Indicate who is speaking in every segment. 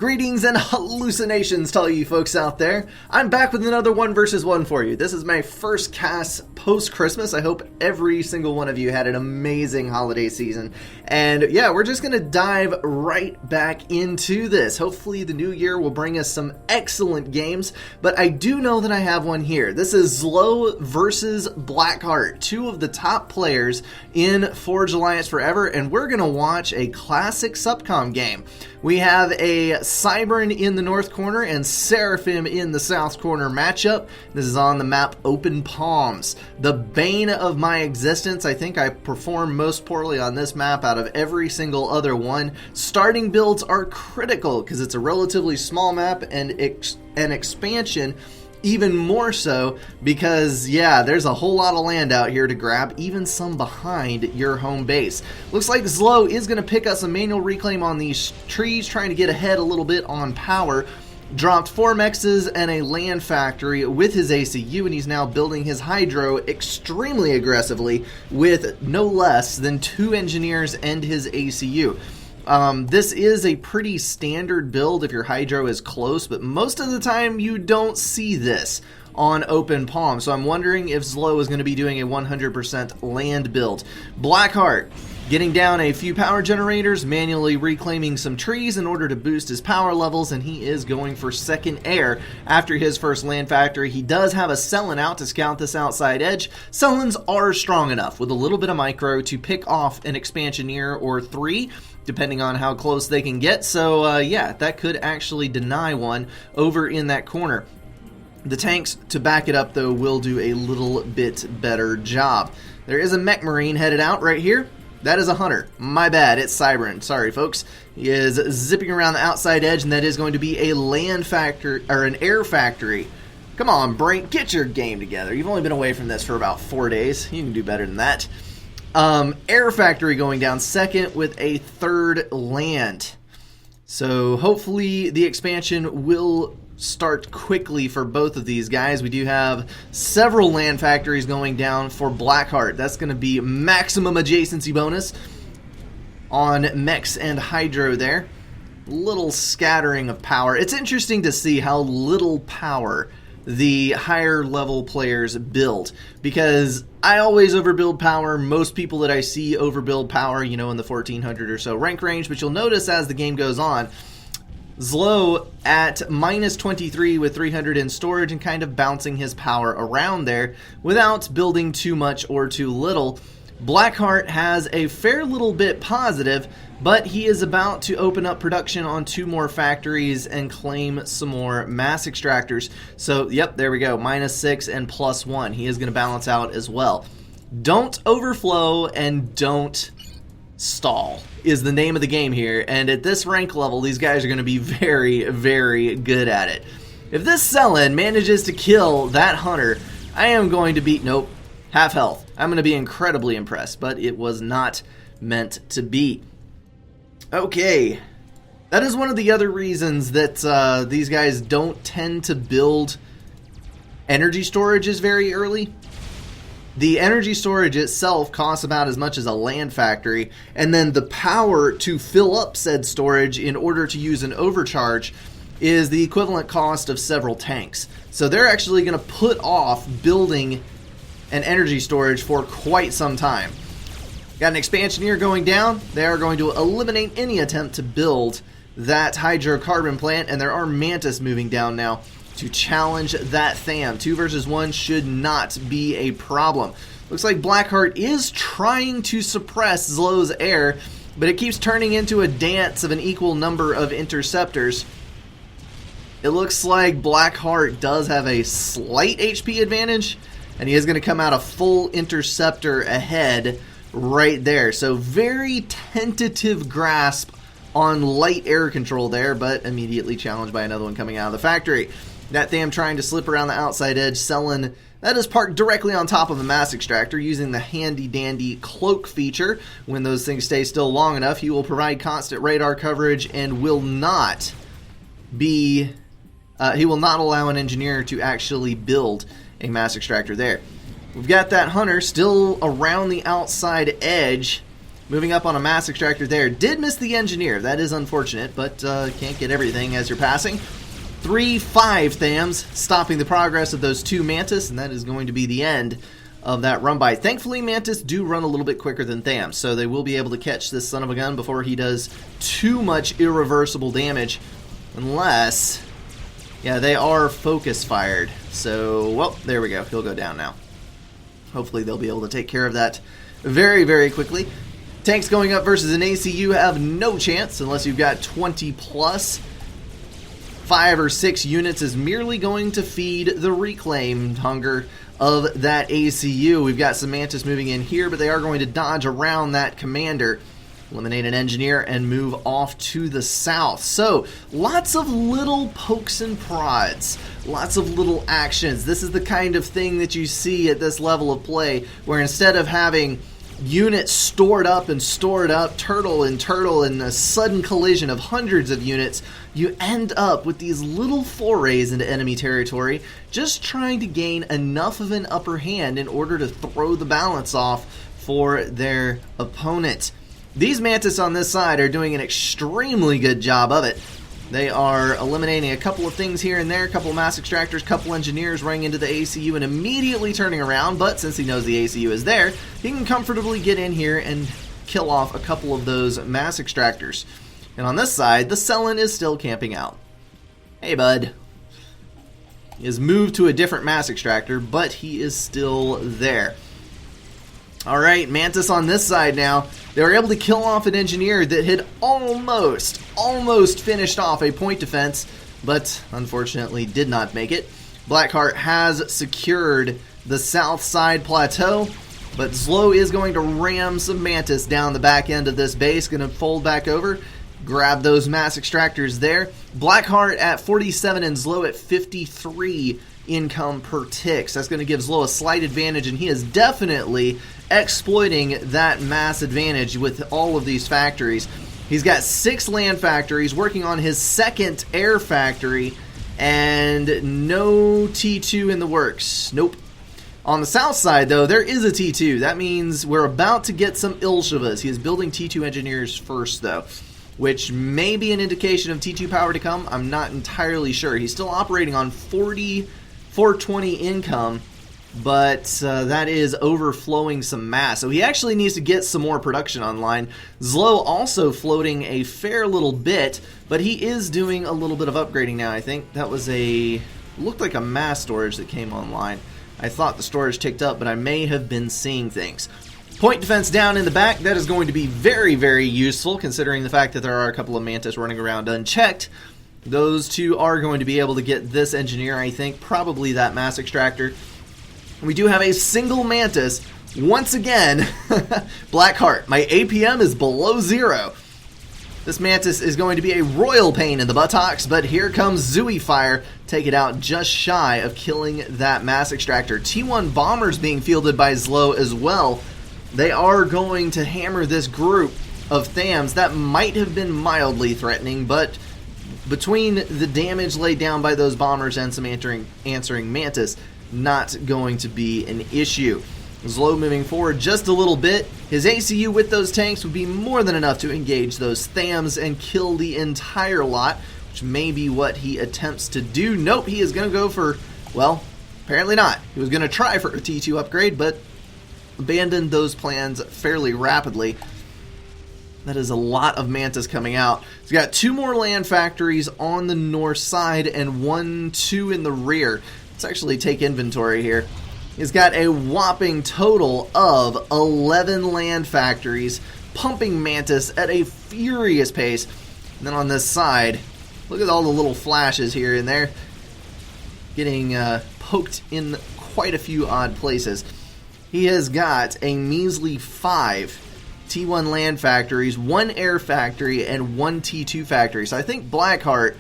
Speaker 1: Greetings and hallucinations to all you folks out there. I'm back with another 1 versus 1 for you. This is my first cast post-Christmas. I hope every single one of you had an amazing holiday season. And yeah, we're just going to dive right back into this. Hopefully the new year will bring us some excellent games, but I do know that I have one here. This is Zlo versus Blackheart, two of the top players in Forge Alliance Forever, and we're going to watch a classic Subcom game. We have a Cybern in the north corner and Seraphim in the south corner matchup. This is on the map Open Palms. The bane of my existence. I think I perform most poorly on this map out of every single other one. Starting builds are critical because it's a relatively small map, and an expansion even more so because, yeah, there's a whole lot of land out here to grab, even some behind your home base. Looks like Zlo is going to pick us a manual reclaim on these trees, trying to get ahead a little bit on power. Dropped 4 mexes and a land factory with his ACU, and he's now building his hydro extremely aggressively with no less than 2 engineers and his ACU. This is a pretty standard build if your hydro is close, but most of the time you don't see this on Open Palm. So I'm wondering if Zlo is going to be doing a 100% land build. Blackheart getting down a few power generators, manually reclaiming some trees in order to boost his power levels, and he is going for second air after his first land factory. He does have a Cellin out to scout this outside edge. Cellins are strong enough with a little bit of micro to pick off an expansioneer or 3, depending on how close they can get. So yeah, that could actually deny one over in that corner. The tanks, to back it up though, will do a little bit better job. There is a Mech Marine headed out right here. That is a Hunter. My bad, it's Cybern. Sorry, folks. He is zipping around the outside edge, and that is going to be a land factory, or an air factory. Come on, Brain, get your game together. You've only been away from this for about 4 days. You can do better than that. Air factory going down second with a third land. So hopefully the expansion will start quickly for both of these guys. We do have several land factories going down for Blackheart. That's going to be maximum adjacency bonus on mechs and hydro there. Little scattering of power. It's interesting to see how little power the higher level players build, because I always overbuild power. Most people that I see overbuild power, you know, in the 1400 or so rank range, but you'll notice as the game goes on, Zlo at minus 23 with 300 in storage and kind of bouncing his power around there without building too much or too little. Blackheart has a fair little bit positive, but he is about to open up production on 2 more factories and claim some more mass extractors. So, yep, there we go, minus 6 and plus 1. He is going to balance out as well. Don't overflow and don't stall is the name of the game here, and at this rank level, these guys are going to be very, very good at it. If this Cellin manages to kill that Hunter, I am going to be, nope, half health. I'm going to be incredibly impressed, but it was not meant to be. Okay, that is one of the other reasons that these guys don't tend to build energy storages very early. The energy storage itself costs about as much as a land factory, and then the power to fill up said storage in order to use an overcharge is the equivalent cost of several tanks. So they're actually going to put off building an energy storage for quite some time. Got an expansioneer going down. They are going to eliminate any attempt to build that hydrocarbon plant, and there are Mantis moving down now to challenge that Tham. 2 versus 1 should not be a problem. Looks like Blackheart is trying to suppress Zlo's air, but it keeps turning into a dance of an equal number of interceptors. It looks like Blackheart does have a slight HP advantage, and he is going to come out a full interceptor ahead right there. So very tentative grasp on light air control there, but immediately challenged by another one coming out of the factory. That Tham trying to slip around the outside edge. Cellin, that is parked directly on top of a mass extractor using the handy dandy cloak feature. When those things stay still long enough, he will provide constant radar coverage and will not be he will not allow an engineer to actually build a mass extractor there. We've got that Hunter still around the outside edge. Moving up on a mass extractor there. Did miss the engineer. That is unfortunate, but can't get everything as you're passing. 3-5 Thams, stopping the progress of those 2 Mantis, and that is going to be the end of that run by. Thankfully, Mantis do run a little bit quicker than Thams, so they will be able to catch this son of a gun before he does too much irreversible damage. Unless, yeah, they are focus fired. So, well, there we go. He'll go down now. Hopefully they'll be able to take care of that very, very quickly. Tanks going up versus an ACU have no chance unless you've got 20 plus. 5 or 6 units is merely going to feed the reclaimed hunger of that ACU. We've got some Mantis moving in here, but they are going to dodge around that commander, eliminate an engineer, and move off to the south. So, lots of little pokes and prods, lots of little actions. This is the kind of thing that you see at this level of play, where instead of having units stored up, turtle in a sudden collision of hundreds of units, you end up with these little forays into enemy territory, just trying to gain enough of an upper hand in order to throw the balance off for their opponent. These Mantis on this side are doing an extremely good job of it. They are eliminating a couple of things here and there, a couple of mass extractors, a couple engineers running into the ACU and immediately turning around, but since he knows the ACU is there, he can comfortably get in here and kill off a couple of those mass extractors. And on this side, the Cellin is still camping out. Hey, bud. He has moved to a different mass extractor, but he is still there. Alright, Mantis on this side now. They were able to kill off an engineer that had almost finished off a point defense, but unfortunately did not make it. Blackheart has secured the south side plateau, but Zlo is going to ram some Mantis down the back end of this base, going to fold back over, grab those mass extractors there. Blackheart at 47 and Zlo at 53 income per tick. So that's going to give Zlo a slight advantage, and he is definitely exploiting that mass advantage with all of these factories. He's got 6 land factories, working on his 2nd air factory, and no T2 in the works. Nope. On the south side, though, there is a T2. That means we're about to get some Ilshevas. He is building T2 engineers first, though, which may be an indication of T2 power to come. I'm not entirely sure. He's still operating on 420 income, but that is overflowing some mass. So he actually needs to get some more production online. Zlo also floating a fair little bit, but he is doing a little bit of upgrading now, I think. That was looked like a mass storage that came online. I thought the storage ticked up, but I may have been seeing things. Point defense down in the back, that is going to be very, very useful, considering the fact that there are a couple of Mantis running around unchecked. Those two are going to be able to get this engineer, I think, probably that mass extractor. We do have a single Mantis. Once again, Blackheart, my APM is below 0. This Mantis is going to be a royal pain in the buttocks, but here comes Zooey Fire. Take it out just shy of killing that mass extractor. T1 bombers being fielded by Zlo as well. They are going to hammer this group of Thams. That might have been mildly threatening, but between the damage laid down by those bombers and some answering Mantis, not going to be an issue. Zlo moving forward just a little bit. His ACU with those tanks would be more than enough to engage those Thams and kill the entire lot, which may be what he attempts to do. Nope, he is going to go for, well, apparently not. He was going to try for a T2 upgrade, but abandoned those plans fairly rapidly. That is a lot of Mantis coming out. He's got 2 more land factories on the north side and 2 in the rear. Let's actually take inventory here. He's got a whopping total of 11 land factories, pumping Mantis at a furious pace. And then on this side, look at all the little flashes here and there, getting poked in quite a few odd places. He has got a measly 5 T1 land factories, 1 air factory, and 1 T2 factory. So I think Blackheart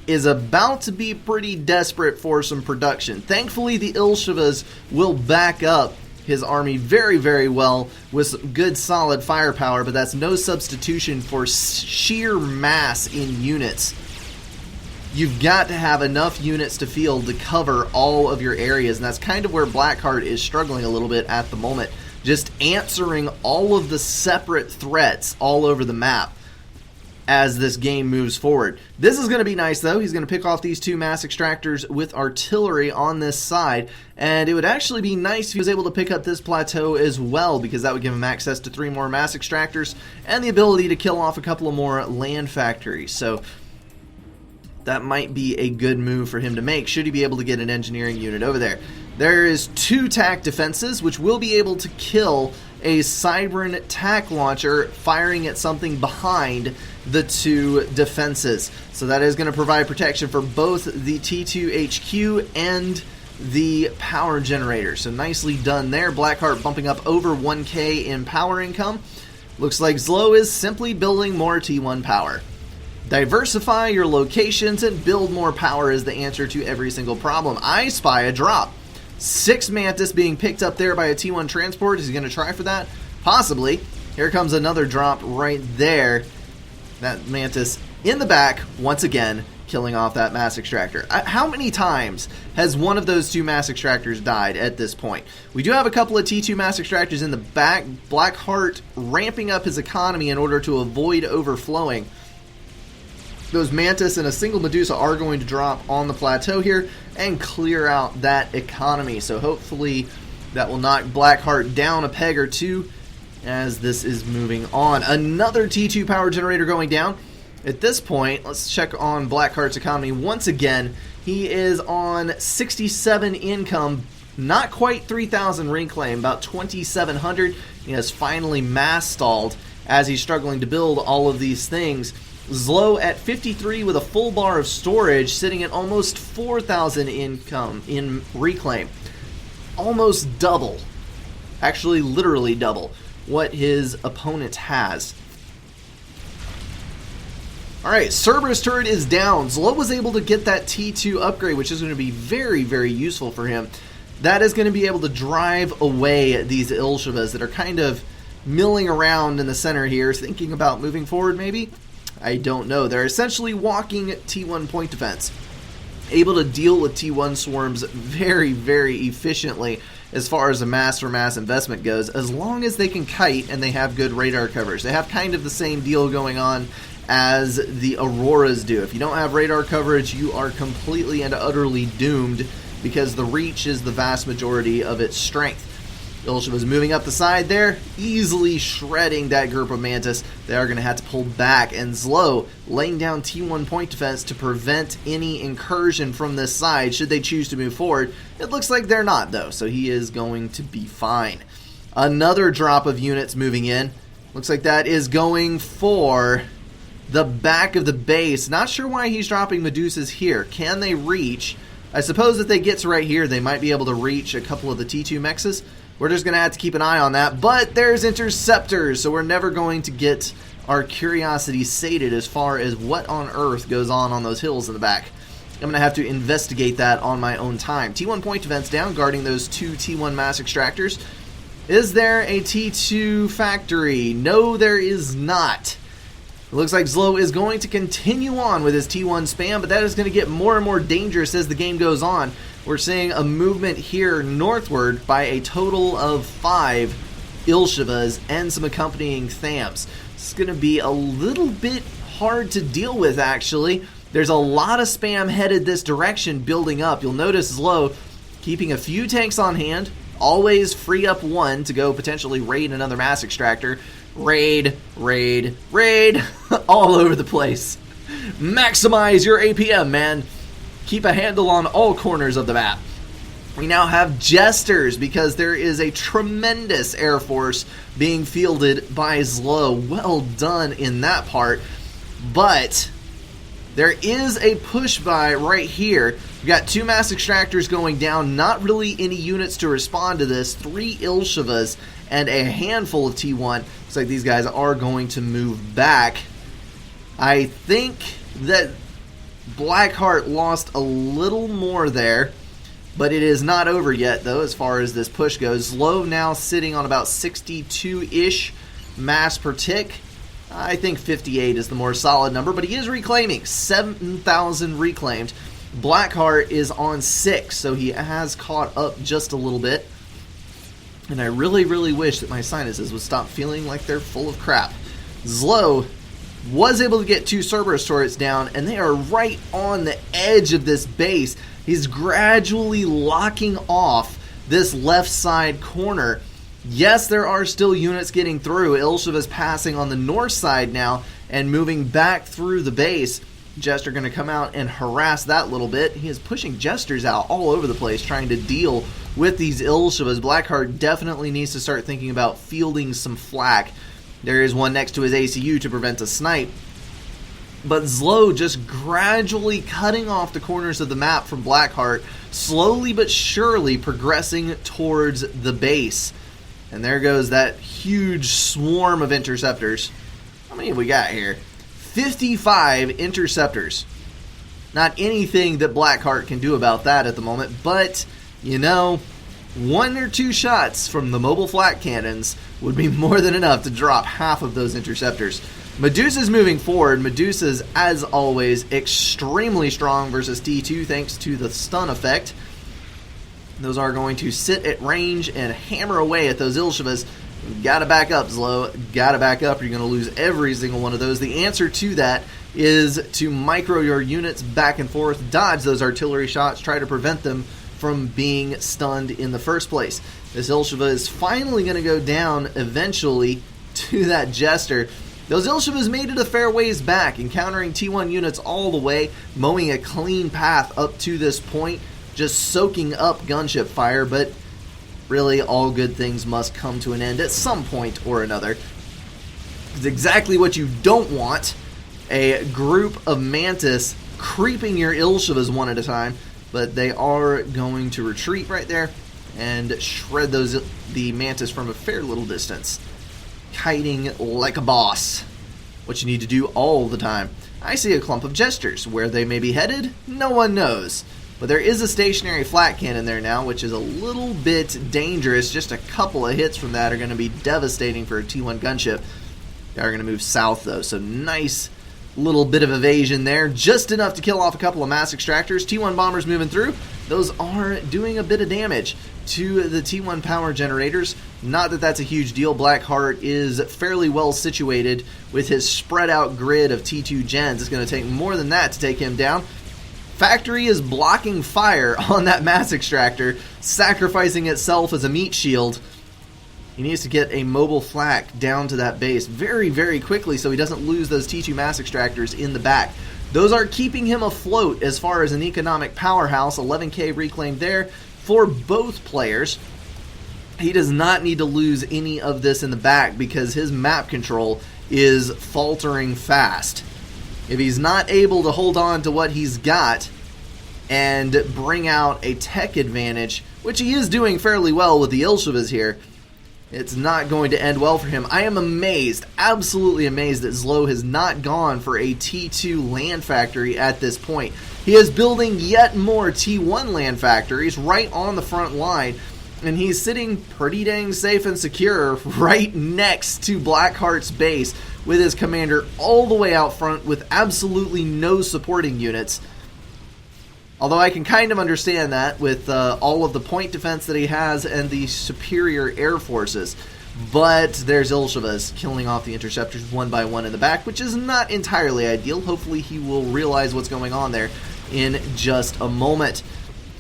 Speaker 1: is about to be pretty desperate for some production. Thankfully, the Ilshevas will back up his army very, very well with some good, solid firepower, but that's no substitution for sheer mass in units. You've got to have enough units to field to cover all of your areas, and that's kind of where Blackheart is struggling a little bit at the moment. just answering all of the separate threats all over the map as this game moves forward. This is going to be nice, though. He's going to pick off these 2 mass extractors with artillery on this side, and it would actually be nice if he was able to pick up this plateau as well, because that would give him access to 3 more mass extractors and the ability to kill off a couple of more land factories. So that might be a good move for him to make, should he be able to get an engineering unit over there. There is 2 TAC defenses, which will be able to kill a Cybran TAC launcher firing at something behind the 2 defenses. So that is going to provide protection for both the T2 HQ and the power generator. So nicely done there. Blackheart bumping up over 1K in power income. Looks like Zlo is simply building more T1 power. Diversify your locations and build more power is the answer to every single problem. I spy a drop. 6 Mantis being picked up there by a T1 transport. Is he going to try for that? Possibly. Here comes another drop right there. That Mantis in the back, once again, killing off that mass extractor. How many times has one of those 2 mass extractors died at this point? We do have a couple of T2 mass extractors in the back. Blackheart ramping up his economy in order to avoid overflowing. Those Mantis and a single Medusa are going to drop on the plateau here and clear out that economy. So hopefully that will knock Blackheart down a peg or 2 as this is moving on. Another T2 power generator going down. At this point, let's check on Blackheart's economy once again. He is on 67 income, not quite 3,000 reclaim, about 2,700. He has finally mass stalled as he's struggling to build all of these things. Zlo at 53 with a full bar of storage, sitting at almost 4,000 income in reclaim. Almost double, actually literally double, what his opponent has. Alright, Cerberus turret is down. Zlo was able to get that T2 upgrade, which is going to be very, very useful for him. That is going to be able to drive away these Ilshivas that are kind of milling around in the center here, thinking about moving forward maybe? I don't know. They're essentially walking T1 point defense, able to deal with T1 swarms very, very efficiently as far as a mass for mass investment goes, as long as they can kite and they have good radar coverage. They have kind of the same deal going on as the Auroras do. If you don't have radar coverage, you are completely and utterly doomed, because the reach is the vast majority of its strength. Ilshiv is moving up the side there, easily shredding that group of Mantis. They are going to have to pull back, and Zlo laying down T1 point defense to prevent any incursion from this side should they choose to move forward. It looks like they're not, though, so he is going to be fine. Another drop of units moving in. Looks like that is going for the back of the base. Not sure why he's dropping Medusas here. Can they reach? I suppose if they get to right here, they might be able to reach a couple of the T2 mexes. We're just going to have to keep an eye on that. But there's interceptors, so we're never going to get our curiosity sated as far as what on earth goes on those hills in the back. I'm going to have to investigate that on my own time. T1 point defense down, guarding those 2 T1 mass extractors. Is there a T2 factory? No, there is not. It looks like Zlo is going to continue on with his T1 spam, but that is going to get more and more dangerous as the game goes on. We're seeing a movement here northward by a total of 5 Ilshivas and some accompanying Thams. It's going to be a little bit hard to deal with, actually. There's a lot of spam headed this direction building up. You'll notice Zlo keeping a few tanks on hand, always free up 1 to go potentially raid another mass extractor. Raid, raid, raid, all over the place. Maximize your APM, man. Keep a handle on all corners of the map. We now have Jesters because there is a tremendous air force being fielded by Zlo. Well done in that part. But there is a push by right here. We've got 2 mass extractors going down. Not really any units to respond to this. 3 Ilshivas and a handful of T1. Looks like these guys are going to move back. I think that Blackheart lost a little more there, but it is not over yet, though, as far as this push goes. Zlo now sitting on about 62-ish mass per tick. I think 58 is the more solid number, but he is reclaiming. 7,000 reclaimed. Blackheart is on 6, so he has caught up just a little bit. And I really, really wish that my sinuses would stop feeling like they're full of crap. Zlo was able to get 2 Cerberus turrets down, and they are right on the edge of this base. He's gradually locking off this left side corner. Yes, there are still units getting through. Ilshiva's passing on the north side now and moving back through the base. Jester going to come out and harass that little bit. He is pushing Jesters out all over the place, trying to deal with these Ilshivas. Blackheart definitely needs to start thinking about fielding some flak. There is one next to his ACU to prevent a snipe. But Zlo just gradually cutting off the corners of the map from Blackheart, slowly but surely progressing towards the base. And there goes that huge swarm of interceptors. How many have we got here? 55 interceptors. Not anything that Blackheart can do about that at the moment, but, you know, 1 or 2 shots from the mobile flak cannons would be more than enough to drop half of those interceptors. Medusa's moving forward. Medusa's, as always, extremely strong versus T2 thanks to the stun effect. Those are going to sit at range and hammer away at those Ilshivas. Gotta back up, Zlo. Gotta back up or you're going to lose every single one of those. The answer to that is to micro your units back and forth, dodge those artillery shots, try to prevent them from being stunned in the first place. This Ilshiva is finally going to go down eventually to that Jester. Those Ilshivas made it a fair ways back, encountering T1 units all the way, mowing a clean path up to this point, just soaking up gunship fire, but really all good things must come to an end at some point or another. It's exactly what you don't want, a group of Mantis creeping your Ilshivas one at a time, but they are going to retreat right there and shred the Mantis from a fair little distance. Kiting like a boss. What you need to do all the time. I see a clump of Jesters. Where they may be headed, no one knows. But there is a stationary flak cannon there now, which is a little bit dangerous. Just a couple of hits from that are going to be devastating for a T1 gunship. They are going to move south, though, so nice little bit of evasion there. Just enough to kill off a couple of mass extractors. T1 bombers moving through. Those are doing a bit of damage to the T1 power generators. Not that that's a huge deal. Blackheart is fairly well situated with his spread out grid of T2 gens. It's going to take more than that to take him down. Factory is blocking fire on that mass extractor, sacrificing itself as a meat shield. He needs to get a mobile flak down to that base very, very quickly so he doesn't lose those T2 mass extractors in the back. Those are keeping him afloat as far as an economic powerhouse. 11k reclaimed there for both players. He does not need to lose any of this in the back because his map control is faltering fast. If he's not able to hold on to what he's got and bring out a tech advantage, which he is doing fairly well with the Ilshivas here, it's not going to end well for him. I am amazed, absolutely amazed that Zlo has not gone for a T2 land factory at this point. He is building yet more T1 land factories right on the front line, and he's sitting pretty dang safe and secure right next to Blackheart's base with his commander all the way out front with absolutely no supporting units. Although I can kind of understand that with all of the point defense that he has and the superior air forces. But there's Ilshivas killing off the interceptors one by one in the back, which is not entirely ideal. Hopefully he will realize what's going on there in just a moment.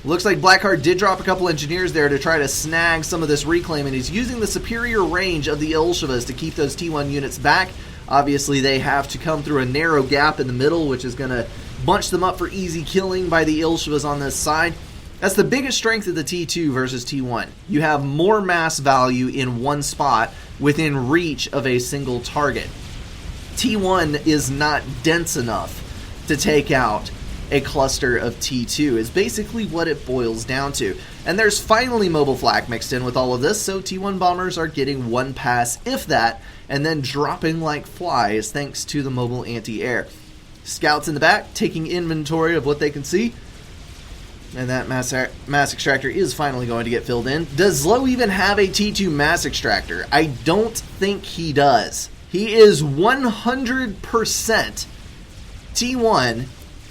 Speaker 1: Looks like Blackheart did drop a couple engineers there to try to snag some of this reclaim, and he's using the superior range of the Ilshivas to keep those T1 units back. Obviously they have to come through a narrow gap in the middle, which is going to bunch them up for easy killing by the Ilshivas on this side. That's the biggest strength of the T2 versus T1. You have more mass value in one spot within reach of a single target. T1 is not dense enough to take out a cluster of T2 is basically what it boils down to. And there's finally mobile flak mixed in with all of this, so T1 bombers are getting one pass, if that, and then dropping like flies thanks to the mobile anti-air. Scouts in the back taking inventory of what they can see. And that mass extractor is finally going to get filled in. Does Zlo even have a T2 mass extractor? I don't think he does. He is 100% T1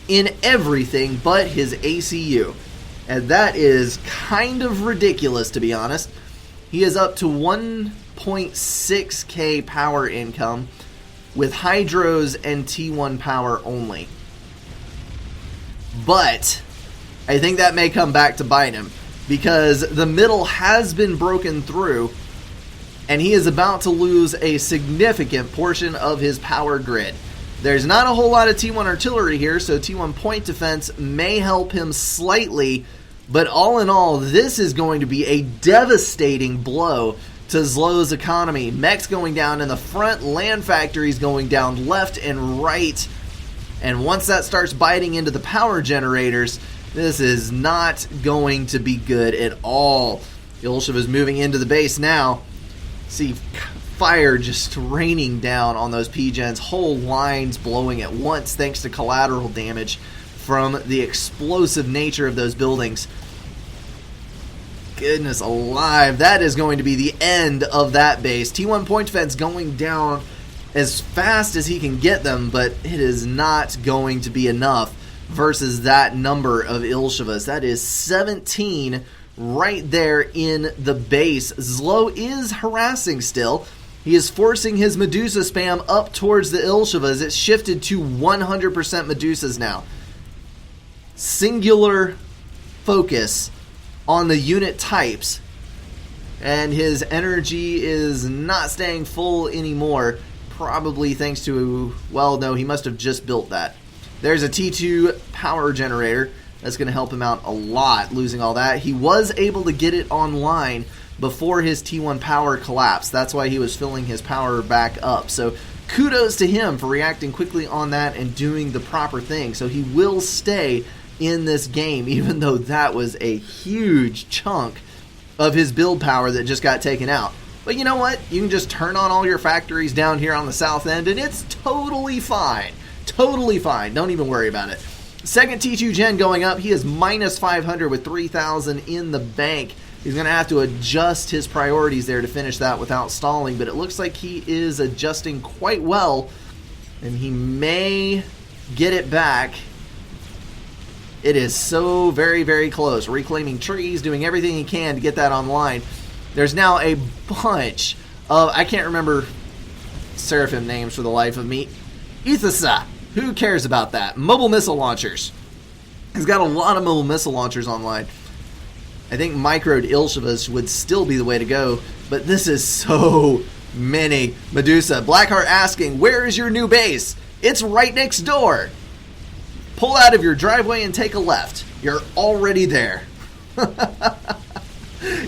Speaker 1: in everything but his ACU. And that is kind of ridiculous, to be honest. He is up to 1.6k power income with Hydros and T1 power only. But I think that may come back to bite him, because the middle has been broken through, and he is about to lose a significant portion of his power grid. There's not a whole lot of T1 artillery here, so T1 point defense may help him slightly, but all in all, this is going to be a devastating blow to Zlow's economy. Mechs going down in the front, land factories going down left and right, and once that starts biting into the power generators, this is not going to be good at all. Ilshev is moving into the base now. See fire just raining down on those P-gens, whole lines blowing at once thanks to collateral damage from the explosive nature of those buildings. Goodness alive, that is going to be the end of that base. T1 point defense going down as fast as he can get them, but it is not going to be enough versus that number of Ilshevas. That is 17 right there in the base. Zlow is harassing still. He is forcing his Medusa spam up towards the Ilshevas. It's shifted to 100% Medusas now. Singular focus on the unit types, and his energy is not staying full anymore, probably thanks to, well, no, he must have just built that. There's a T2 power generator that's going to help him out a lot, losing all that. He was able to get it online before his T1 power collapsed. That's why he was filling his power back up. So kudos to him for reacting quickly on that and doing the proper thing. So he will stay in this game, even though that was a huge chunk of his build power that just got taken out. But you know what? You can just turn on all your factories down here on the south end, and it's totally fine. Totally fine. Don't even worry about it. Second T2 gen going up. He is minus 500 with 3,000 in the bank. He's going to have to adjust his priorities there to finish that without stalling, but it looks like he is adjusting quite well, and he may get it back. It is so very, very close. Reclaiming trees, doing everything he can to get that online. There's now a bunch of, I can't remember Seraphim names for the life of me. Ithasa, who cares about that? Mobile missile launchers. He's got a lot of mobile missile launchers online. I think microed Ilshevas would still be the way to go, but this is so many. Medusa, Blackheart asking, where is your new base? It's right next door. Pull out of your driveway and take a left. You're already there.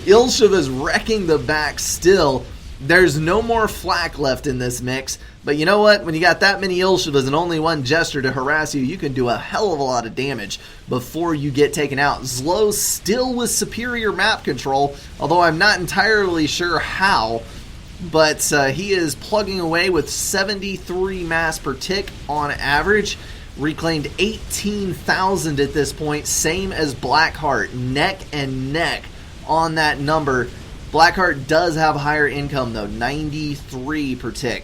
Speaker 1: Ilshev is wrecking the back still. There's no more flak left in this mix. But you know what? When you got that many Ilshevas and only one Jester to harass you, you can do a hell of a lot of damage before you get taken out. Zlow still with superior map control, although I'm not entirely sure how. But he is plugging away with 73 mass per tick on average. Reclaimed 18,000 at this point, same as Blackheart, neck and neck on that number. Blackheart does have higher income though, 93 per tick,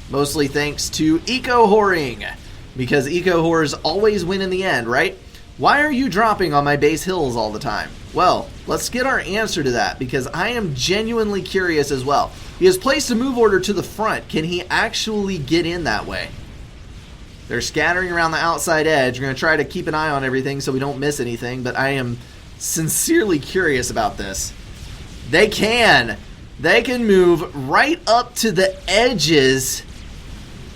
Speaker 1: mostly thanks to eco-whoring, because eco-whores always win in the end, right? Why are you dropping on my base hills all the time? Well, let's get our answer to that, because I am genuinely curious as well. He has placed a move order to the front. Can he actually get in that way? They're scattering around the outside edge. We're going to try to keep an eye on everything so we don't miss anything, but I am sincerely curious about this. They can move right up to the edges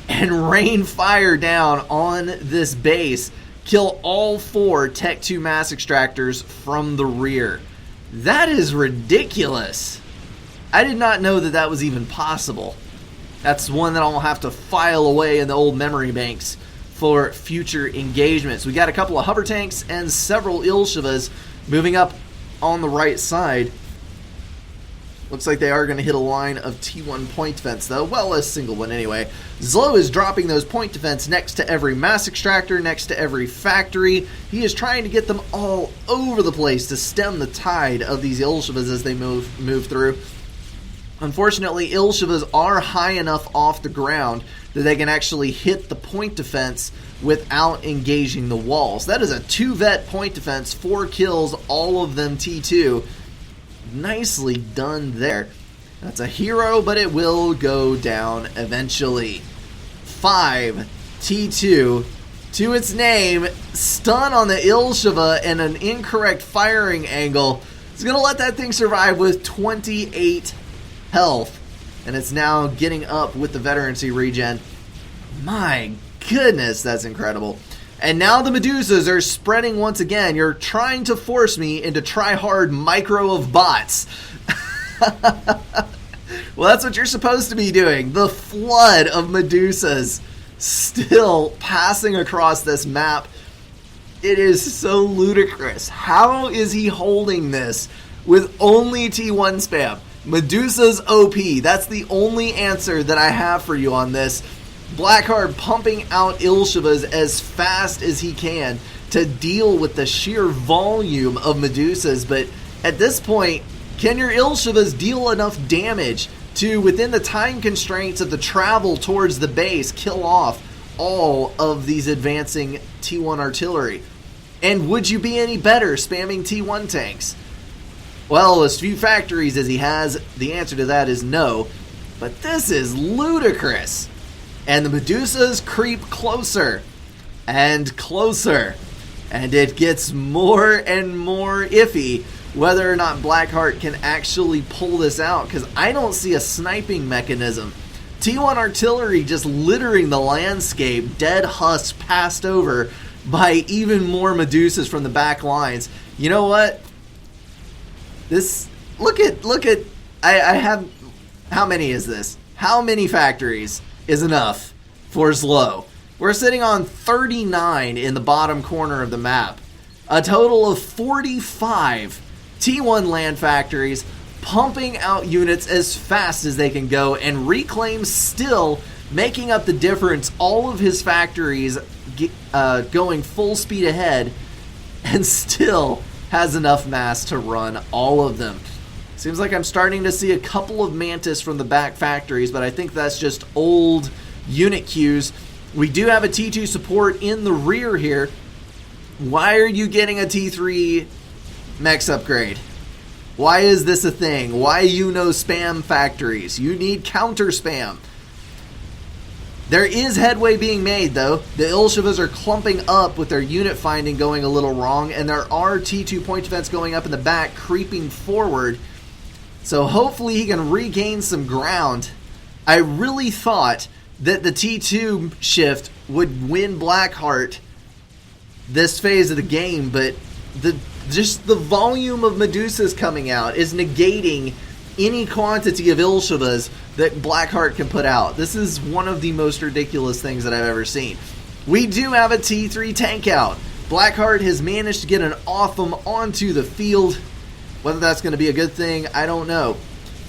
Speaker 1: and rain fire down on this base. Kill all 4 Tech 2 mass extractors from the rear. That is ridiculous. I did not know that that was even possible. That's one that I'll have to file away in the old memory banks for future engagements. We got a couple of hover tanks and several Ilshevas moving up on the right side. Looks like they are going to hit a line of T1 point defense, though. Well, a single one anyway. Zlow is dropping those point defense next to every mass extractor, next to every factory. He is trying to get them all over the place to stem the tide of these Ilshevas as they move through. Unfortunately, Ilshevas are high enough off the ground that they can actually hit the point defense without engaging the walls. That is a 2 vet point defense, 4 kills, all of them T2. Nicely done there. That's a hero, but it will go down eventually. 5 T2 to its name. Stun on the Ilshava and an incorrect firing angle. It's going to let that thing survive with 28 health. And it's now getting up with the veterancy regen. My goodness, that's incredible. And now the Medusas are spreading once again. You're trying to force me into try-hard micro of bots. Well, that's what you're supposed to be doing. The flood of Medusas still passing across this map. It is so ludicrous. How is he holding this with only T1 spam? Medusa's OP. That's the only answer that I have for you on this. Blackheart pumping out Ilshavas as fast as he can to deal with the sheer volume of Medusas. But at this point, can your Ilshavas deal enough damage to, within the time constraints of the travel towards the base, kill off all of these advancing T1 artillery? And would you be any better spamming T1 tanks? Well, as few factories as he has, the answer to that is no. But this is ludicrous. And the Medusas creep closer and closer. And it gets more and more iffy whether or not Blackheart can actually pull this out, because I don't see a sniping mechanism. T1 artillery just littering the landscape, dead husks passed over by even more Medusas from the back lines. You know what? This, look at, I have, how many is this? How many factories is enough for Slow? We're sitting on 39 in the bottom corner of the map. A total of 45 T1 land factories pumping out units as fast as they can go, and Reclaim still making up the difference. All of his factories going full speed ahead, and still has enough mass to run all of them. Seems like I'm starting to see a couple of Mantis from the back factories, but I think that's just old unit queues. We do have a T2 support in the rear here. Why are you getting a T3 Mex upgrade? Why is this a thing? Why spam factories? You need counter spam. There is headway being made, though. The Ilshavas are clumping up with their unit finding going a little wrong, and there are T2 point defense going up in the back, creeping forward. So hopefully he can regain some ground. I really thought that the T2 shift would win Blackheart this phase of the game, but just the volume of Medusas coming out is negating any quantity of Ilshavas that Blackheart can put out. This is one of the most ridiculous things that I've ever seen. We do have a T3 tank out. Blackheart has managed to get an Otham onto the field. Whether that's going to be a good thing, I don't know.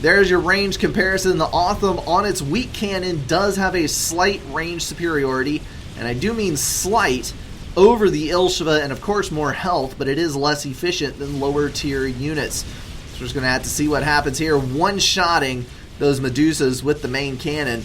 Speaker 1: There's your range comparison. The Otham on its weak cannon does have a slight range superiority, and I do mean slight, over the Ilshava, and of course more health, but it is less efficient than lower tier units. So we're just going to have to see what happens here. One-shotting those Medusas with the main cannon.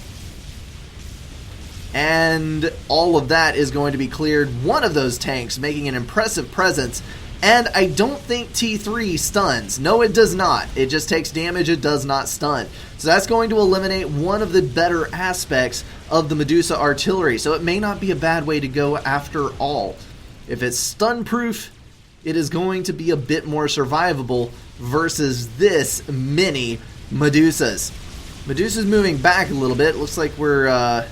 Speaker 1: And all of that is going to be cleared. One of those tanks making an impressive presence. And I don't think T3 stuns. No, it does not. It just takes damage. It does not stun. So that's going to eliminate one of the better aspects of the Medusa artillery. So it may not be a bad way to go after all. If it's stun-proof, it is going to be a bit more survivable versus this many Medusas. Medusa's moving back a little bit. Looks like we're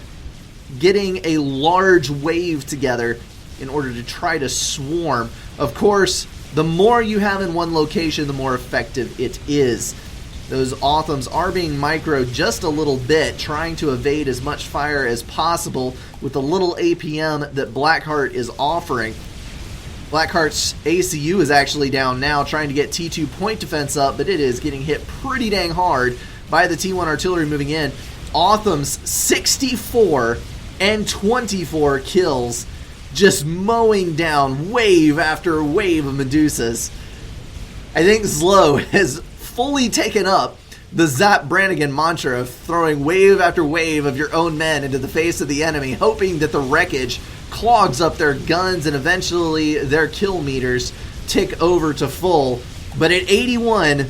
Speaker 1: getting a large wave together in order to try to swarm. Of course, the more you have in one location, the more effective it is. Those Othams are being microed just a little bit, trying to evade as much fire as possible with the little APM that Blackheart is offering. Blackheart's ACU is actually down now, trying to get T2 point defense up, but it is getting hit pretty dang hard by the T1 artillery moving in. Otham's 64 and 24 kills, just mowing down wave after wave of Medusas. I think Slow has fully taken up the Zap Brannigan mantra of throwing wave after wave of your own men into the face of the enemy, hoping that the wreckage clogs up their guns and eventually their kill meters tick over to full. But at 81,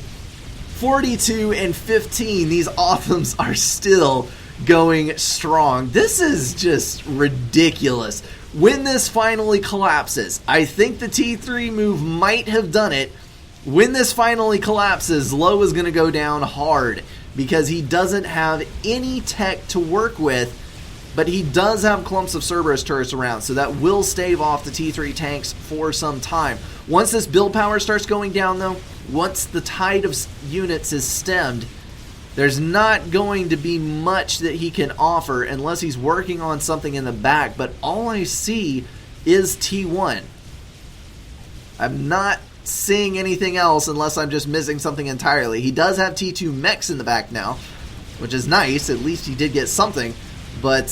Speaker 1: 42 and 15. These Autumns are still going strong. This is just ridiculous. When this finally collapses, I think the T3 move might have done it. When this finally collapses, Low is going to go down hard because he doesn't have any tech to work with, but he does have clumps of Cerberus turrets around, so that will stave off the T3 tanks for some time. Once this build power starts going down, though, once the tide of units is stemmed, there's not going to be much that he can offer unless he's working on something in the back, but all I see is T1. I'm not seeing anything else unless I'm just missing something entirely. He does have T2 mechs in the back now, which is nice. At least he did get something, but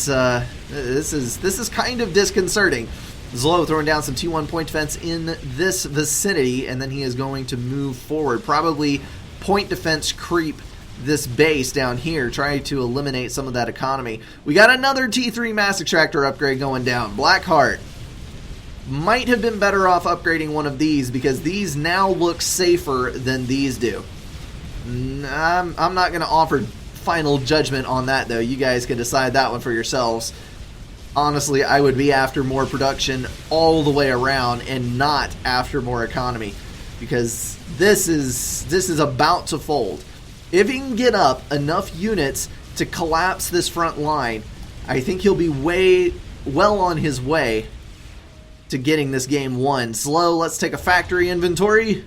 Speaker 1: this is kind of disconcerting. Zlo throwing down some T1 point defense in this vicinity, and then he is going to move forward. Probably point defense creep this base down here, try to eliminate some of that economy. We got another T3 mass extractor upgrade going down. Blackheart might have been better off upgrading one of these because these now look safer than these do. I'm not going to offer final judgment on that, though. You guys can decide that one for yourselves. Honestly, I would be after more production all the way around and not after more economy, because this is about to fold. If he can get up enough units to collapse this front line, I think he'll be well on his way to getting this game won. Slow, let's take a factory inventory.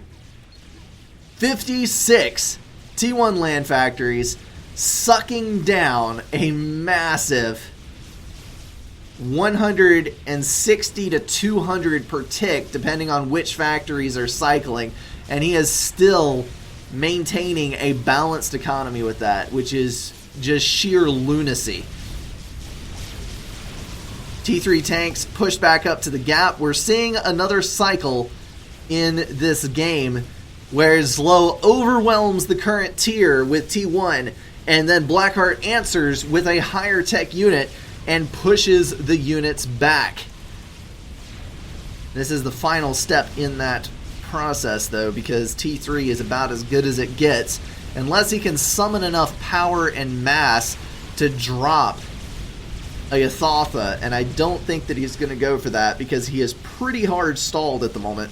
Speaker 1: 56 T1 land factories, sucking down a massive 160 to 200 per tick, depending on which factories are cycling. And he is still maintaining a balanced economy with that, which is just sheer lunacy. T3 tanks pushed back up to the gap. We're seeing another cycle in this game where Zlo overwhelms the current tier with T1, and then Blackheart answers with a higher tech unit and pushes the units back. This is the final step in that process, though, because T3 is about as good as it gets unless he can summon enough power and mass to drop a Yathatha, and I don't think that he's going to go for that because he is pretty hard stalled at the moment.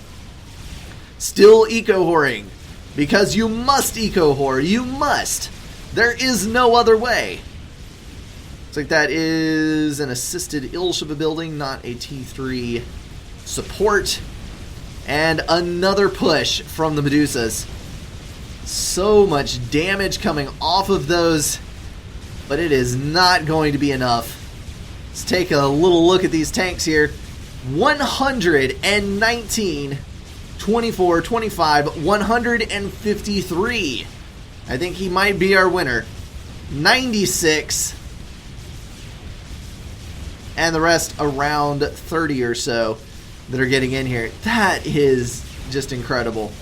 Speaker 1: Still eco-whoring, because you must eco-whore, you must. There is no other way. Looks like that is an assisted Ilshava building, not a T3 support. And another push from the Medusas. So much damage coming off of those, but it is not going to be enough. Let's take a little look at these tanks here. 119, 24, 25, 153. I think he might be our winner. 96. And the rest around 30 or so that are getting in here. That is just incredible.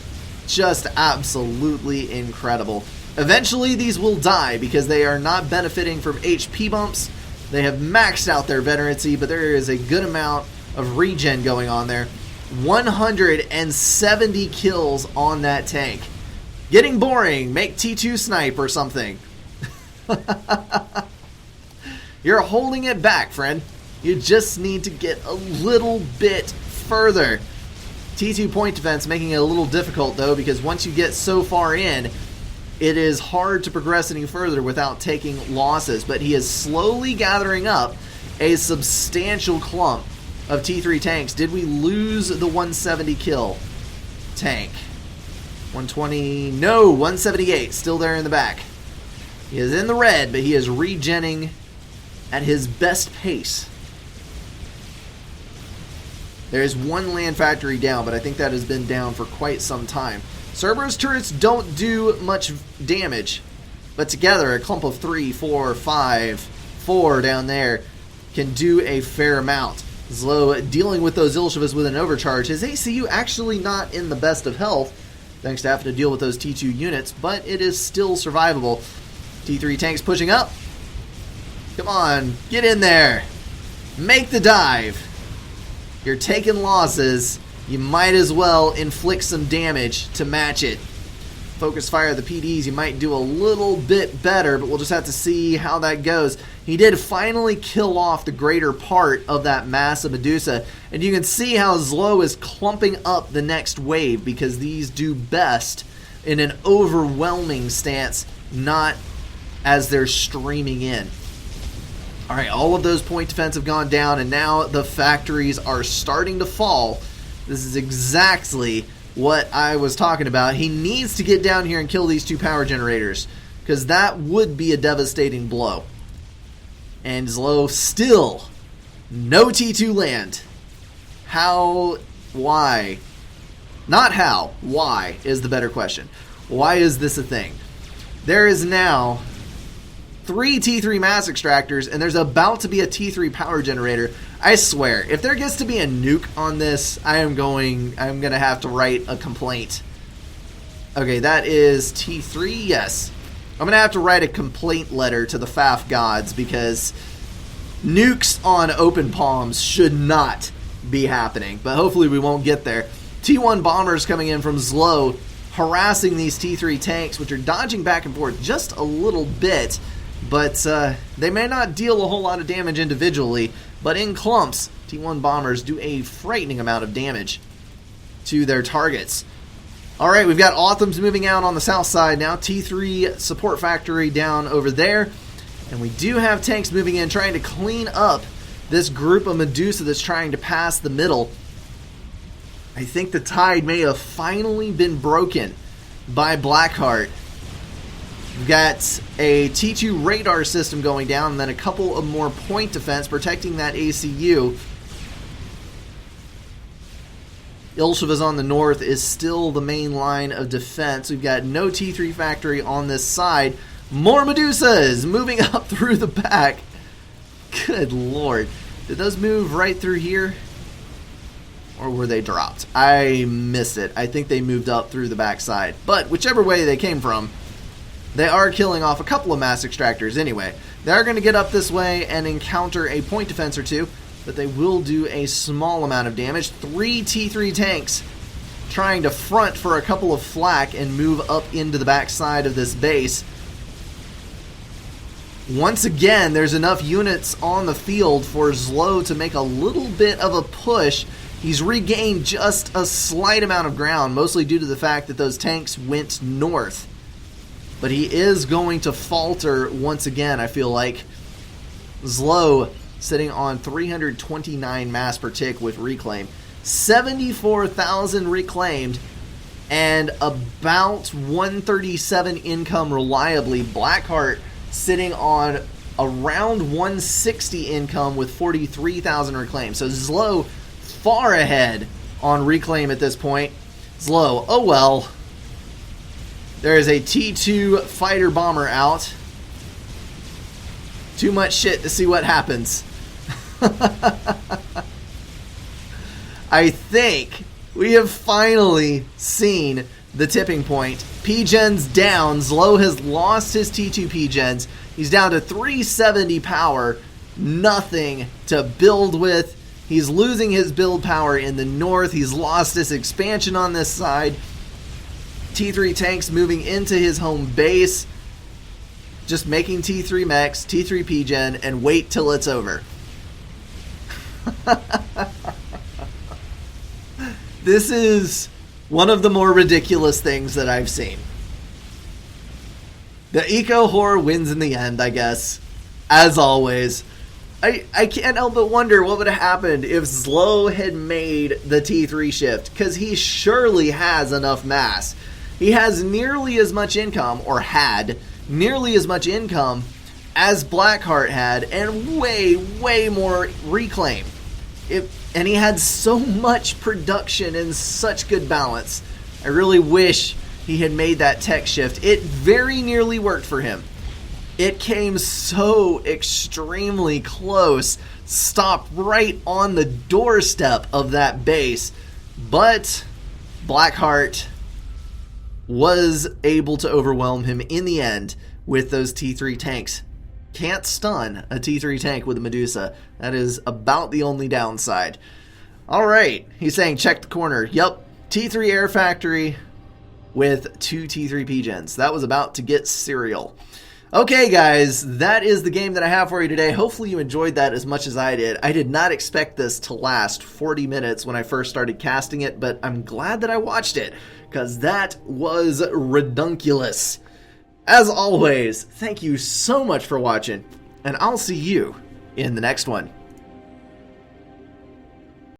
Speaker 1: Just absolutely incredible. Eventually these will die because they are not benefiting from HP bumps. They have maxed out their veterancy, but there is a good amount of regen going on there. 170 kills on that tank. Getting boring. Make T2 snipe or something. You're holding it back, friend. You just need to get a little bit further. T2 point defense making it a little difficult, though, because once you get so far in, it is hard to progress any further without taking losses. But he is slowly gathering up a substantial clump of T3 tanks. Did we lose the 170 kill tank? 120, no, 178, still there in the back. He is in the red, but he is regenning at his best pace. There's one land factory down, but I think that has been down for quite some time. Cerberus turrets don't do much damage, but together a clump of 3, 4, 5, 4 down there can do a fair amount. Zlo dealing with those Ilshavas with an overcharge. His ACU actually not in the best of health, thanks to having to deal with those T2 units, but it is still survivable. T3 tanks pushing up. Come on, get in there. Make the dive. You're taking losses. You might as well inflict some damage to match it. focus fire the PDs, you might do a little bit better, but we'll just have to see how that goes. He did finally kill off the greater part of that mass of Medusa, and you can see how Zlo is clumping up the next wave, because these do best in an overwhelming stance, not as they're streaming in. Alright, all of those point defense have gone down, and now the factories are starting to fall. This is exactly what I was talking about. He needs to get down here and kill these 2 power generators, because that would be a devastating blow. And Zlo still no T2 land. How? Why? Not how. Why is the better question. Why is this a thing? There is now 3 T3 mass extractors, and there's about to be a T3 power generator. I swear, if there gets to be a nuke on this, I'm gonna have to write a complaint. Okay, that is T3, yes. I'm gonna have to write a complaint letter to the FAF gods, because nukes on open palms should not be happening, but hopefully we won't get there. T1 bombers coming in from Zlo, harassing these T3 tanks, which are dodging back and forth just a little bit, but they may not deal a whole lot of damage individually, but in clumps, T1 bombers do a frightening amount of damage to their targets. Alright, we've got Autumns moving out on the south side now. T3 support factory down over there. And we do have tanks moving in, trying to clean up this group of Medusa that's trying to pass the middle. I think the tide may have finally been broken by Blackheart. We've got a T2 radar system going down, and then a couple of more point defense protecting that ACU. Ilsheva's on the north is still the main line of defense. We've got no T3 factory on this side. More Medusas moving up through the back. Good lord. Did those move right through here? Or were they dropped? I missed it. I think they moved up through the backside. But whichever way they came from, they are killing off a couple of mass extractors anyway. They are going to get up this way and encounter a point defense or two, but they will do a small amount of damage. 3 T3 tanks trying to front for a couple of flak and move up into the backside of this base. Once again, there's enough units on the field for Zlo to make a little bit of a push. He's regained just a slight amount of ground, mostly due to the fact that those tanks went north. But he is going to falter once again, I feel like. Zlo sitting on 329 mass per tick with reclaim. 74,000 reclaimed and about 137 income reliably. Blackheart sitting on around 160 income with 43,000 reclaimed. So Zlo far ahead on reclaim at this point. Zlo, oh well. There is a T2 fighter bomber out. Too much shit to see what happens. I think we have finally seen the tipping point. P-Gen's down. Zlo has lost his T2 P-Gens. He's down to 370 power. Nothing to build with. He's losing his build power in the north. He's lost his expansion on this side. T3 tanks moving into his home base. Just making T3 mechs, T3 P-Gen, and wait till it's over. This is one of the more ridiculous things that I've seen. The eco horror wins in the end, I guess. As always. I can't help but wonder what would have happened if Zlo had made the T3 shift, because he surely has enough mass. He has nearly as much income, or had nearly as much income as Blackheart had, and way more reclaim. And he had so much production and such good balance. I really wish he had made that tech shift. It very nearly worked for him. It came so extremely close, stopped right on the doorstep of that base, but Blackheart was able to overwhelm him in the end with those T3 tanks. Can't stun a T3 tank with a Medusa. That is about the only downside. Alright, he's saying check the corner. Yep, T3 Air Factory with 2 T3P gens. That was about to get serial. Okay, guys, that is the game that I have for you today. Hopefully you enjoyed that as much as I did. I did not expect this to last 40 minutes when I first started casting it, but I'm glad that I watched it, because that was redunculous. As always, thank you so much for watching, and I'll see you in the next one.